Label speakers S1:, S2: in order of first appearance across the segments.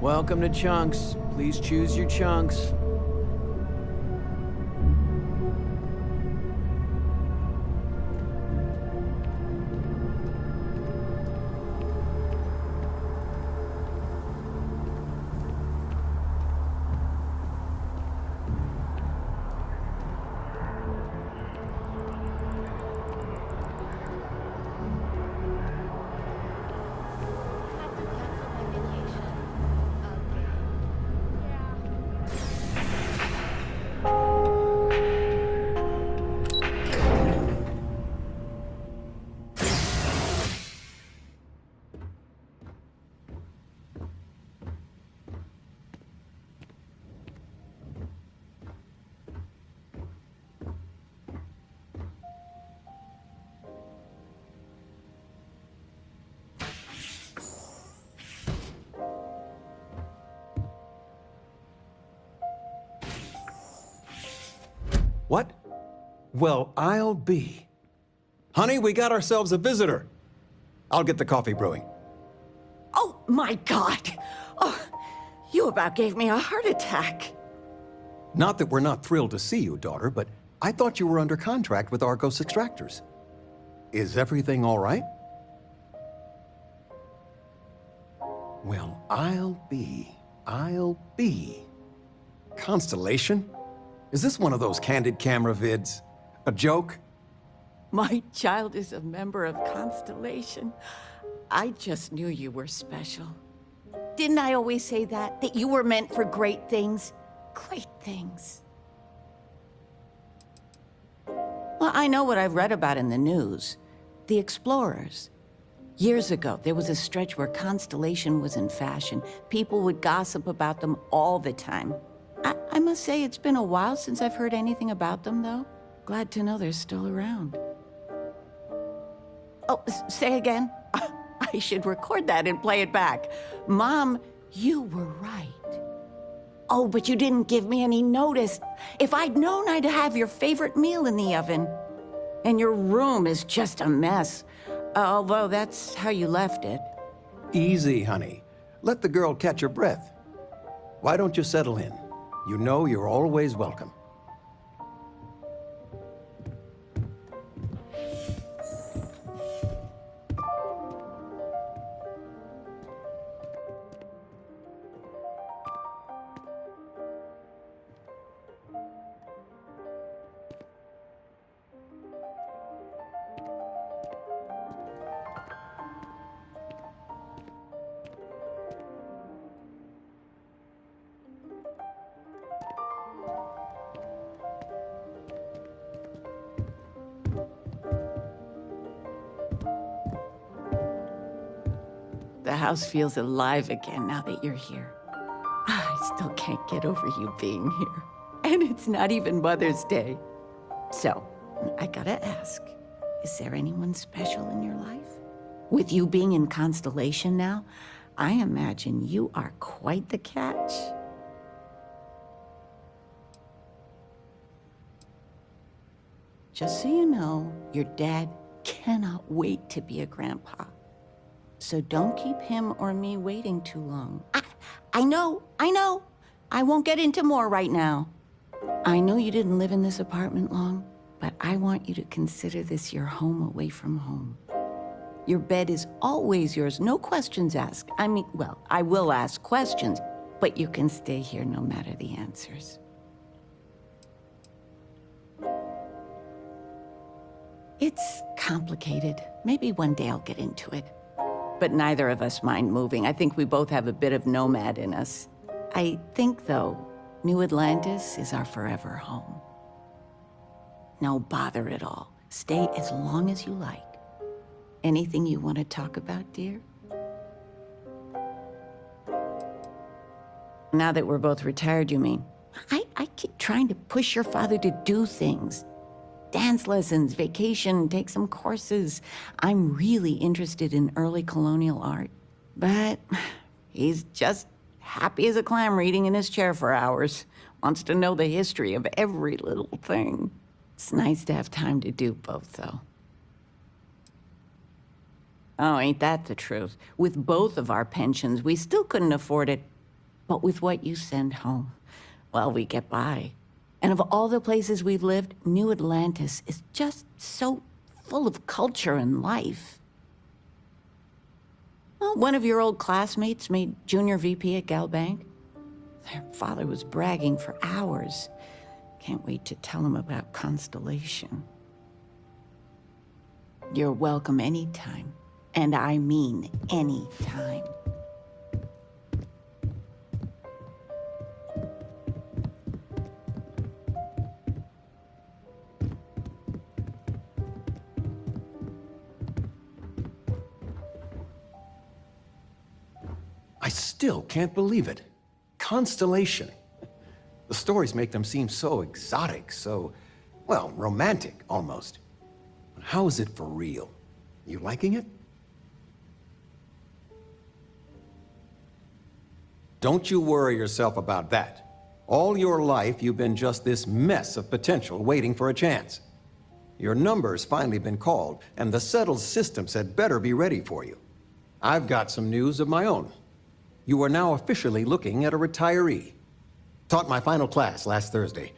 S1: Welcome to Chunks. Please choose your chunks.
S2: What? Well, I'll be. Honey, we got ourselves a visitor. I'll get the coffee brewing.
S3: Oh, my God. Oh, you about gave me a heart attack.
S2: Not that we're not thrilled to see you, daughter, but I thought you were under contract with Argos Extractors. Is everything all right? Well, I'll be. Constellation? Is this one of those candid camera vids? A joke?
S3: My child is a member of Constellation. I just knew you were special. Didn't I always say that? That you were meant for great things? Great things. Well, I know what I've read about in the news. The explorers. Years ago, there was a stretch where Constellation was in fashion. People would gossip about them all the time. I must say it's been a while since I've heard anything about them, though. Glad to know they're still around. Oh, say again? I should record that and play it back. Mom, you were right. Oh, but you didn't give me any notice. If I'd known, I'd have your favorite meal in the oven. And your room is just a mess. Although that's how you left it.
S2: Easy, honey. Let the girl catch her breath. Why don't you settle in? You know you're always welcome.
S3: The house feels alive again now that you're here. I still can't get over you being here. And it's not even Mother's Day. So, I gotta ask, is there anyone special in your life? With you being in Constellation now, I imagine you are quite the catch. Just so you know, your dad cannot wait to be a grandpa. So don't keep him or me waiting too long. I know. I won't get into more right now. I know you didn't live in this apartment long, but I want you to consider this your home away from home. Your bed is always yours, no questions asked. I mean, well, I will ask questions, but you can stay here no matter the answers. It's complicated. Maybe one day I'll get into it. But neither of us mind moving. I think we both have a bit of nomad in us. I think, though, New Atlantis is our forever home. No bother at all. Stay as long as you like. Anything you want to talk about, dear? Now that we're both retired, you mean? I keep trying to push your father to do things. Dance lessons, vacation, take some courses. I'm really interested in early colonial art. But he's just happy as a clam reading in his chair for hours. Wants to know the history of every little thing. It's nice to have time to do both, though. Oh, ain't that the truth? With both of our pensions, we still couldn't afford it. But with what you send home, well, we get by. And of all the places we've lived, New Atlantis is just so full of culture and life. Well, one of your old classmates made junior VP at Galbank. Their father was bragging for hours. Can't wait to tell him about Constellation. You're welcome anytime. And I mean anytime.
S2: I still can't believe it. Constellation. The stories make them seem so exotic, so, well, romantic, almost. But how is it for real? You liking it? Don't you worry yourself about that. All your life, you've been just this mess of potential waiting for a chance. Your number's finally been called, and the settled systems had better be ready for you. I've got some news of my own. You are now officially looking at a retiree. Taught my final class last Thursday.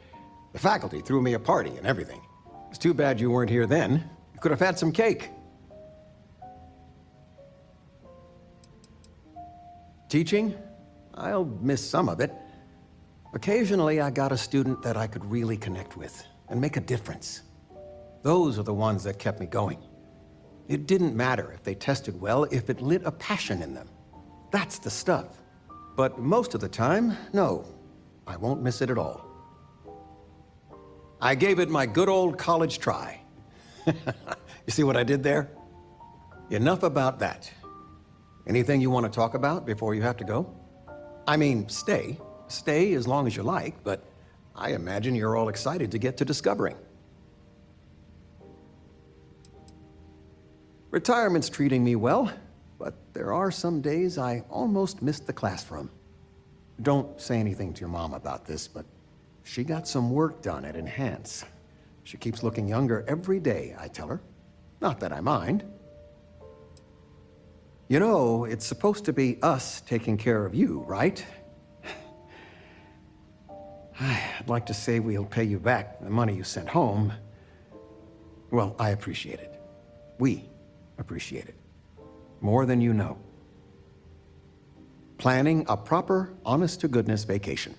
S2: The faculty threw me a party and everything. It's too bad you weren't here then. You could have had some cake. Teaching? I'll miss some of it. Occasionally, I got a student that I could really connect with and make a difference. Those are the ones that kept me going. It didn't matter if they tested well, if it lit a passion in them. That's the stuff. But most of the time, no. I won't miss it at all. I gave it my good old college try. You see what I did there? Enough about that. Anything you want to talk about before you have to go? I mean, stay. Stay as long as you like, but I imagine you're all excited to get to discovering. Retirement's treating me well. But there are some days I almost missed the class from. Don't say anything to your mom about this, but she got some work done at Enhance. She keeps looking younger every day, I tell her. Not that I mind. You know, it's supposed to be us taking care of you, right? I'd like to say we'll pay you back the money you sent home. Well, I appreciate it. We appreciate it. More than you know. Planning a proper, honest-to-goodness vacation.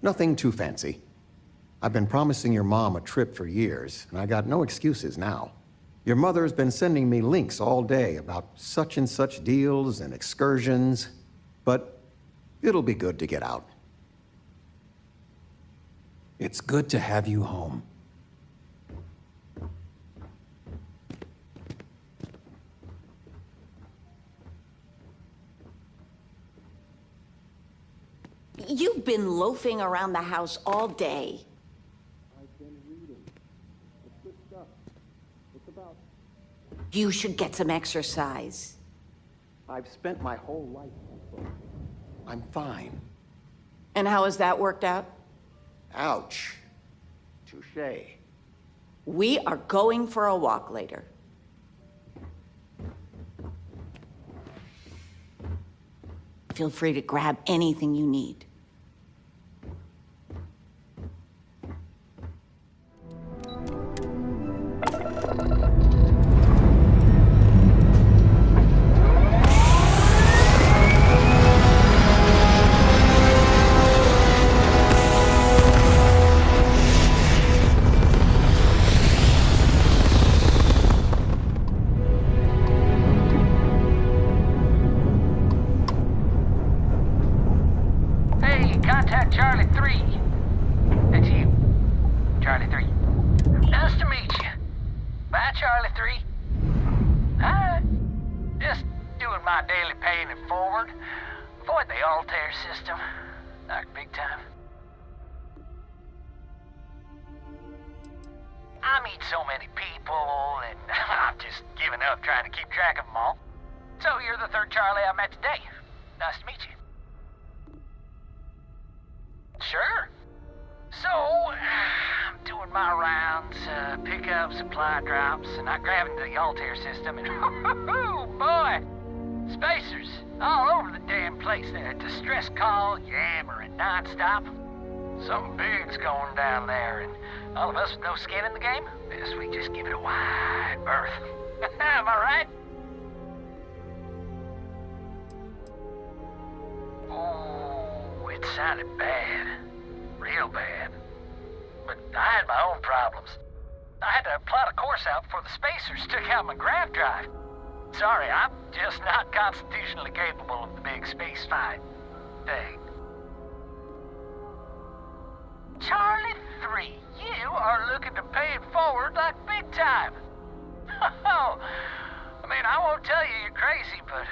S2: Nothing too fancy. I've been promising your mom a trip for years, and I got no excuses now. Your mother's been sending me links all day about such and such deals and excursions, but it'll be good to get out. It's good to have you home.
S3: You've been loafing around the house all day.
S2: I've been reading. It's good stuff. It's about...
S3: You should get some exercise.
S2: I've spent my whole life on books. I'm fine.
S3: And how has that worked out?
S2: Ouch. Touché.
S3: We are going for a walk later. Feel free to grab anything you need.
S4: Contact Charlie 3. That's you. Charlie 3. Nice to meet you. Bye, Charlie 3. Hi. Just doing my daily paying it forward. Avoid the Altair system. Like big time. I meet so many people, and I'm just giving up trying to keep track of them all. So you're the third Charlie I met today. Nice to meet you. Sure. So, I'm doing my rounds, pick up supply drops, and I grab into the Altair system, and oh boy, spacers. All over the damn place. Distress call, yammering nonstop. Something big's going down there, and all of us with no skin in the game? Best we just give it a wide berth. Am I right? Oh, it sounded bad. Real bad. But I had my own problems. I had to plot a course out before the spacers took out my grav drive. Sorry, I'm just not constitutionally capable of the big space fight thing. Charlie 3, you are looking to pay it forward like big time. Oh, I mean, I won't tell you you're crazy, but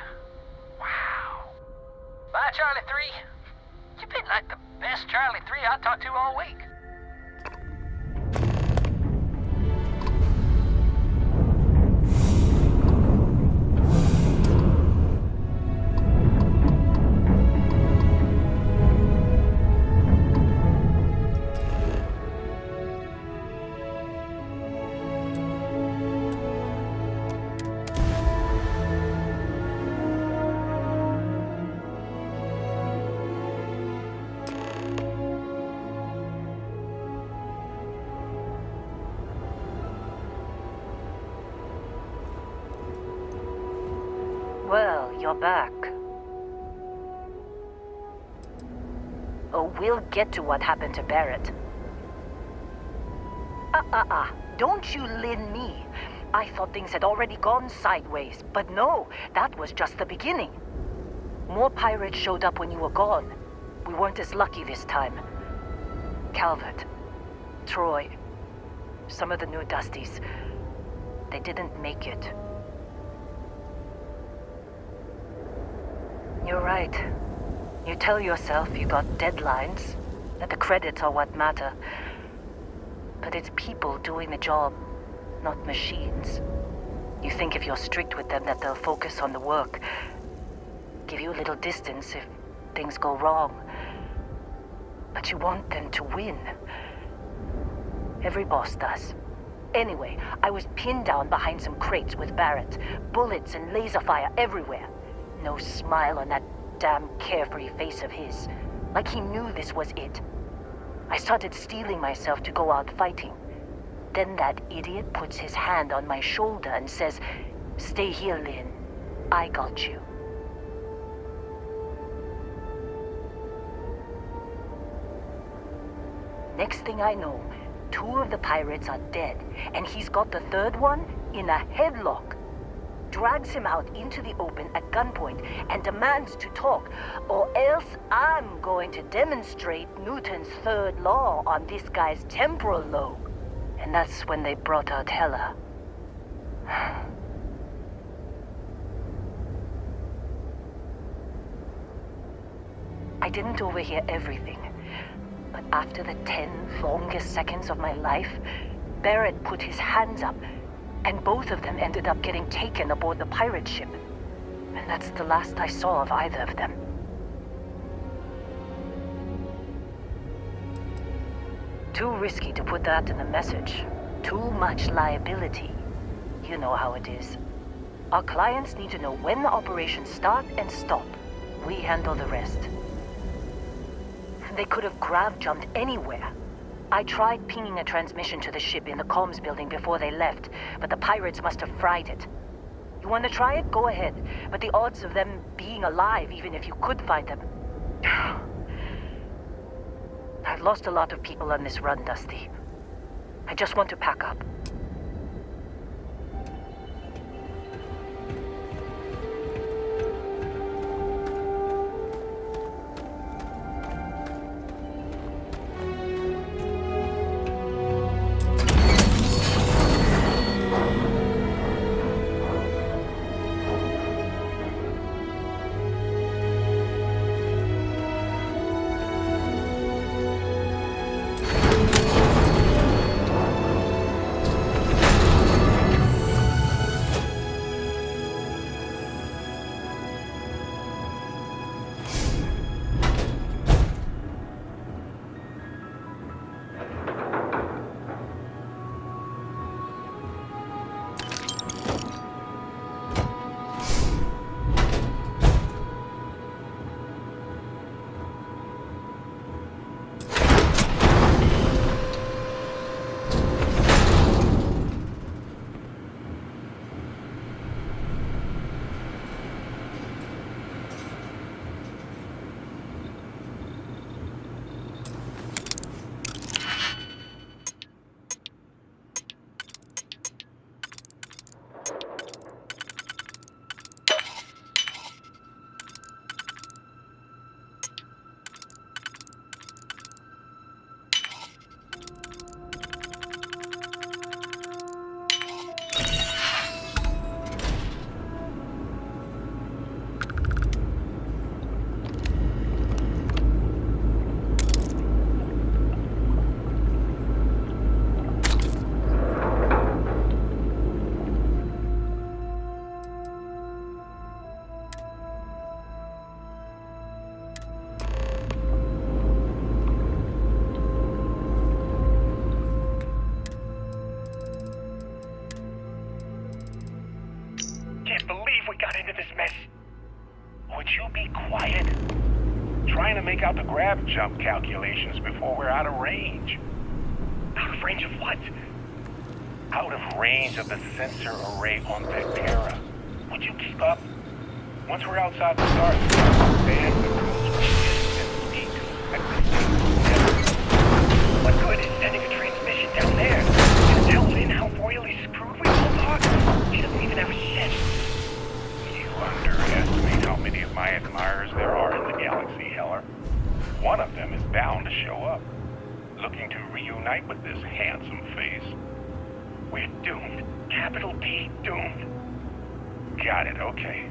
S4: wow. Bye, Charlie 3. You've been like the best Charlie 3 I talked to all week.
S5: Well, you're back. Oh, we'll get to what happened to Barrett. Don't you lin me. I thought things had already gone sideways, but no, that was just the beginning. More pirates showed up when you were gone. We weren't as lucky this time. Calvert, Troy, some of the new Dusties, they didn't make it. You're right. You tell yourself you got deadlines, that the credits are what matter. But it's people doing the job, not machines. You think if you're strict with them that they'll focus on the work, give you a little distance if things go wrong. But you want them to win. Every boss does. Anyway, I was pinned down behind some crates with Barrett. Bullets and laser fire everywhere. No smile on that damn carefree face of his. Like he knew this was it. I started steeling myself to go out fighting. Then that idiot puts his hand on my shoulder and says, "Stay here, Lynn. I got you." Next thing I know, 2 of the pirates are dead, and he's got the 3rd one in a headlock. Drags him out into the open at gunpoint and demands to talk, or else I'm going to demonstrate Newton's 3rd law on this guy's temporal lobe. And that's when they brought out Hella. I didn't overhear everything, but after the 10 longest seconds of my life, Barrett put his hands up, and both of them ended up getting taken aboard the pirate ship. And that's the last I saw of either of them. Too risky to put that in the message. Too much liability. You know how it is. Our clients need to know when the operations start and stop. We handle the rest. They could have grav-jumped anywhere. I tried pinging a transmission to the ship in the comms building before they left, but the pirates must have fried it. You want to try it? Go ahead. But the odds of them being alive, even if you could find them... I've lost a lot of people on this run, Dusty. I just want to pack up.
S6: trying to make out the grab jump calculations before we're out of range. Out of range of what? Out of range of the sensor array on Vectera. Would you keep up? Once we're outside the Starfield, stand the cruise and speed to expect this thing. What good is sending a transmission down there? Can tell Lynn how royally screwed we both are? She doesn't even have a shed. You underestimate how many of my admirers there are in the galaxy, Heller. One of them is bound to show up, looking to reunite with this handsome face. We're doomed. Capital D doomed. Got it, okay.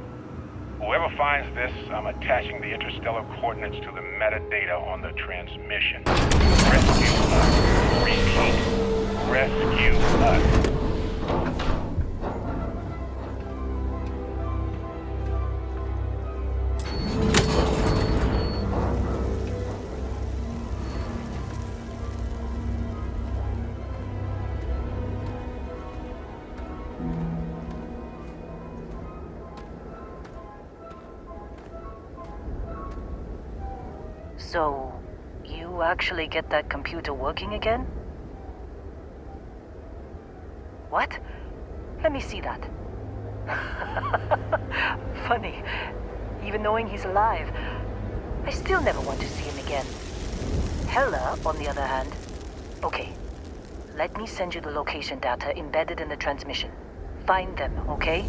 S6: Whoever finds this, I'm attaching the interstellar coordinates to the metadata on the transmission. Rescue us. Repeat. Rescue us.
S5: So, you actually get that computer working again? What? Let me see that. Funny. Even knowing he's alive, I still never want to see him again. Hella, on the other hand. Okay. Let me send you the location data embedded in the transmission. Find them, okay?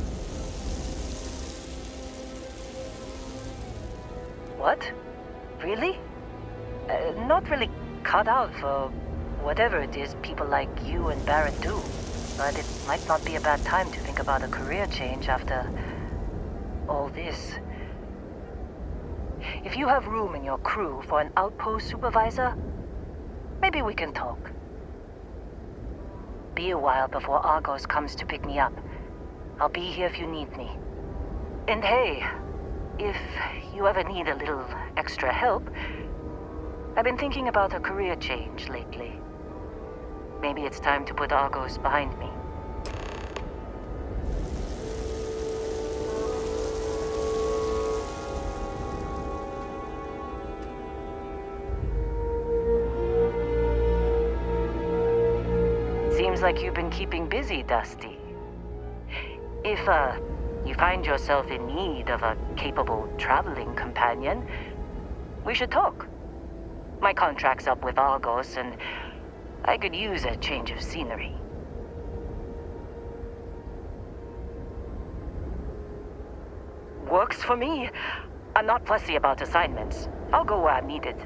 S5: What? Really? Not really cut out for whatever it is people like you and Barrett do. But it might not be a bad time to think about a career change after all this. If you have room in your crew for an outpost supervisor, maybe we can talk. Be a while before Argos comes to pick me up. I'll be here if you need me. And hey, if you ever need a little extra help, I've been thinking about a career change lately. Maybe it's time to put Argos behind me. Seems like you've been keeping busy, Dusty. If, you find yourself in need of a capable traveling companion, we should talk. My contract's up with Argos, and I could use a change of scenery. Works for me. I'm not fussy about assignments. I'll go where I'm needed.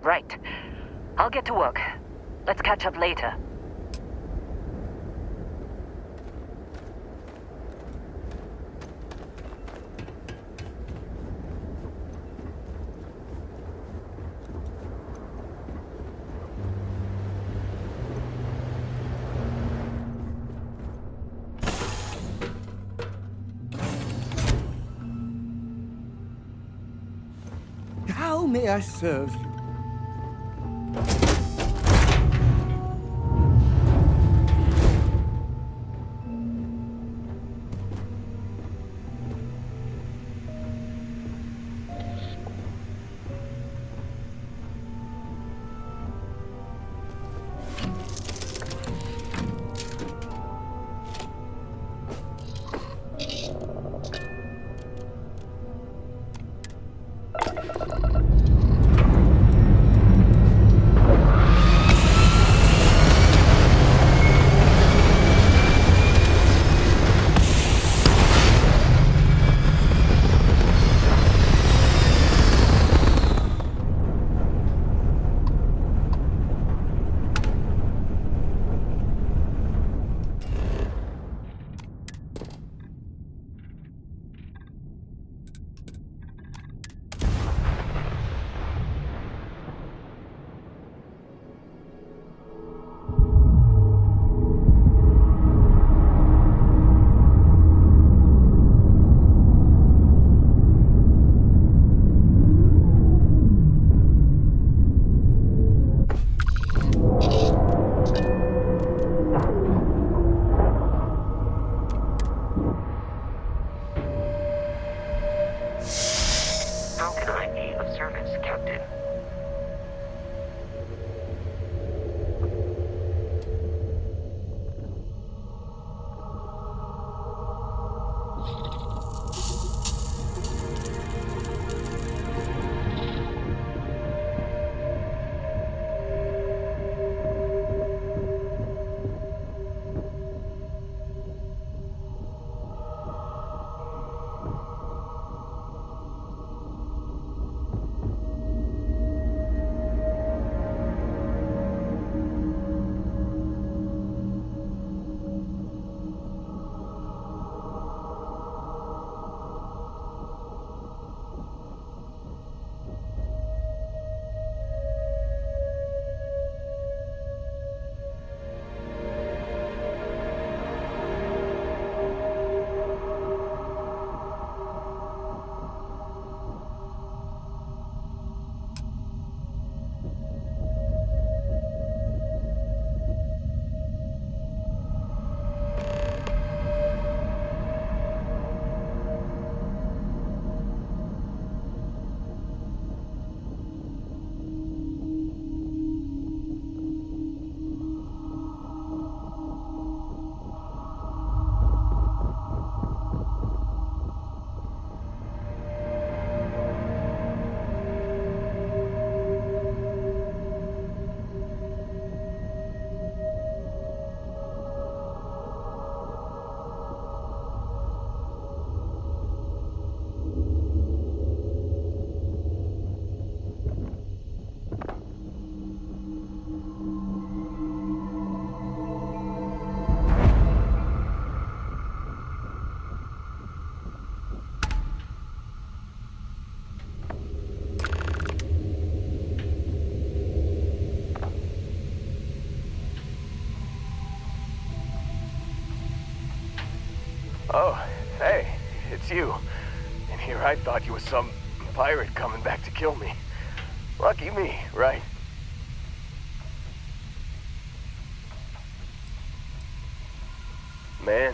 S5: Right. I'll get to work. Let's catch up later.
S7: How may I serve you?
S8: Oh, hey, it's you. And here I thought you was some pirate coming back to kill me. Lucky me, right? Man,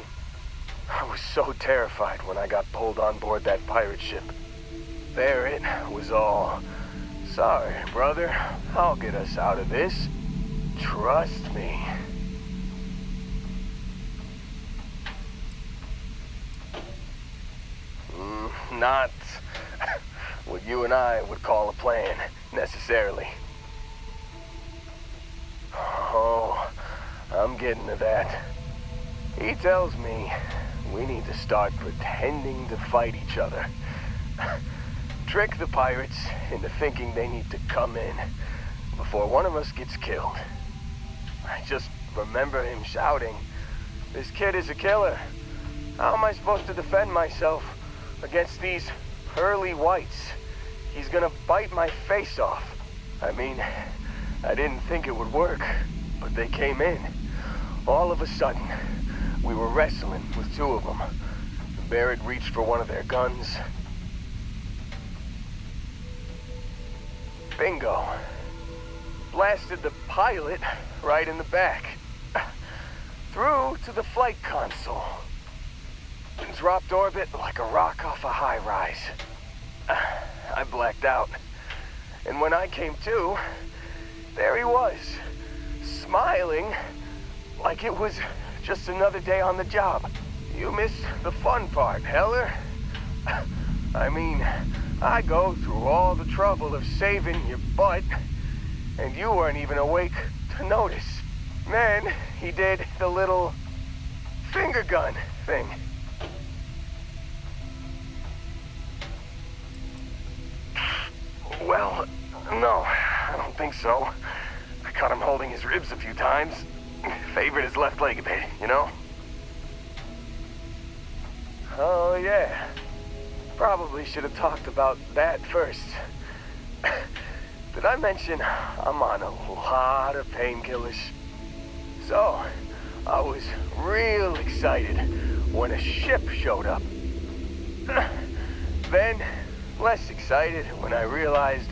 S8: I was so terrified when I got pulled on board that pirate ship. There it was all. Sorry, brother. I'll get us out of this. Trust me. Not what you and I would call a plan, necessarily. Oh, I'm getting to that. He tells me we need to start pretending to fight each other. Trick the pirates into thinking they need to come in before one of us gets killed. I just remember him shouting, "This kid is a killer. How am I supposed to defend myself against these pearly whites? He's gonna bite my face off." I mean, I didn't think it would work, but they came in. All of a sudden, we were wrestling with two of them. Barrett reached for one of their guns. Bingo. Blasted the pilot right in the back. Through to the flight console. And dropped orbit like a rock off a high rise. I blacked out. And when I came to, there he was, smiling like it was just another day on the job. You missed the fun part, Heller. I mean, I go through all the trouble of saving your butt, and you weren't even awake to notice. Then he did the little finger gun thing. Well, no, I don't think so. I caught him holding his ribs a few times. Favored his left leg a bit, you know? Oh, yeah. Probably should have talked about that first. Did I mention I'm on a lot of painkillers? So, I was real excited when a ship showed up. Then, less excited when I realized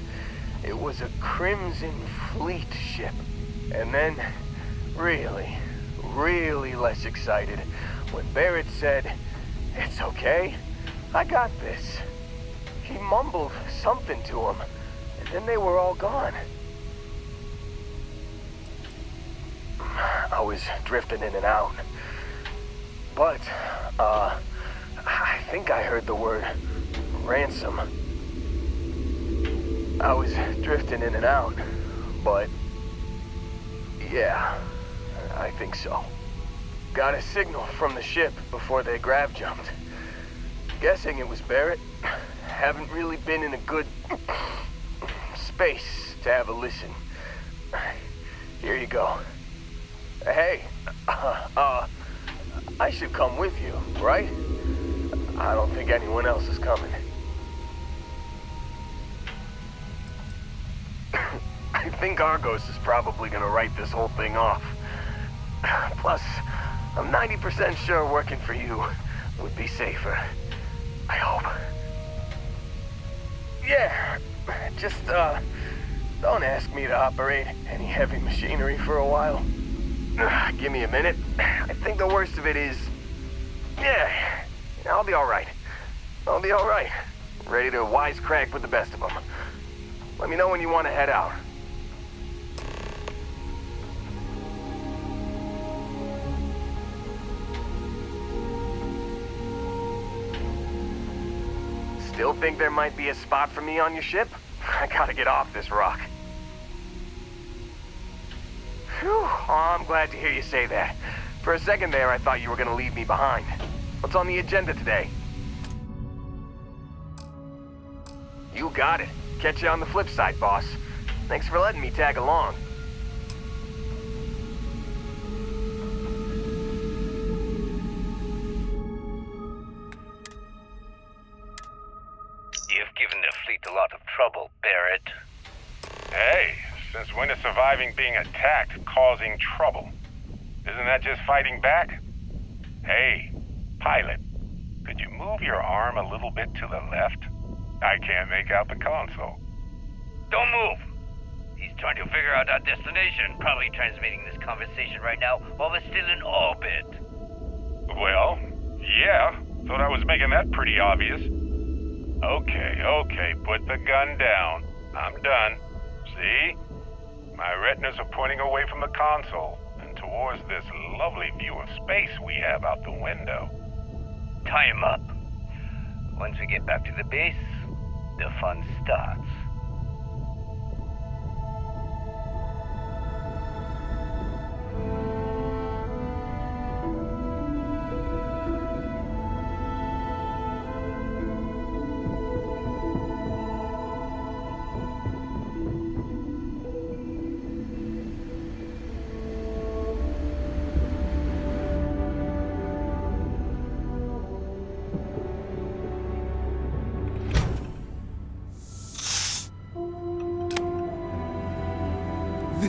S8: it was a Crimson Fleet ship. And then, really, really less excited when Barrett said, "It's okay, I got this." He mumbled something to him, and then they were all gone. I was drifting in and out. But, I think I heard the word ransom. I was drifting in and out, but yeah, I think so. Got a signal from the ship before they grav jumped. Guessing it was Barrett. Haven't really been in a good space to have a listen. Here you go. Hey, I should come with you, right? I don't think anyone else is coming. I think Argos is probably gonna write this whole thing off. Plus, I'm 90% sure working for you would be safer. I hope. Yeah, just, don't ask me to operate any heavy machinery for a while. Give me a minute. I think the worst of it is... Yeah, I'll be alright. I'll be alright. Ready to wisecrack with the best of them. Let me know when you want to head out. Still think there might be a spot for me on your ship? I gotta get off this rock. Whew, oh, I'm glad to hear you say that. For a second there, I thought you were gonna leave me behind. What's on the agenda today? You got it. Catch you on the flip side, boss. Thanks for letting me tag along.
S6: You've given the fleet a lot of trouble, Barrett. Hey, since when is surviving being attacked causing trouble? Isn't that just fighting back? Hey, pilot, Could you move your arm a little bit to the left? I can't make out the console.
S9: Don't move. He's trying to figure out our destination. Probably transmitting this conversation right now while we're still in orbit.
S6: Well, yeah. Thought I was making that pretty obvious. Okay, put the gun down. I'm done. See? My retinas are pointing away from the console and towards this lovely view of space we have out the window.
S9: Tie him up. Once we get back to the base, the fun starts.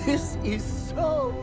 S7: This is so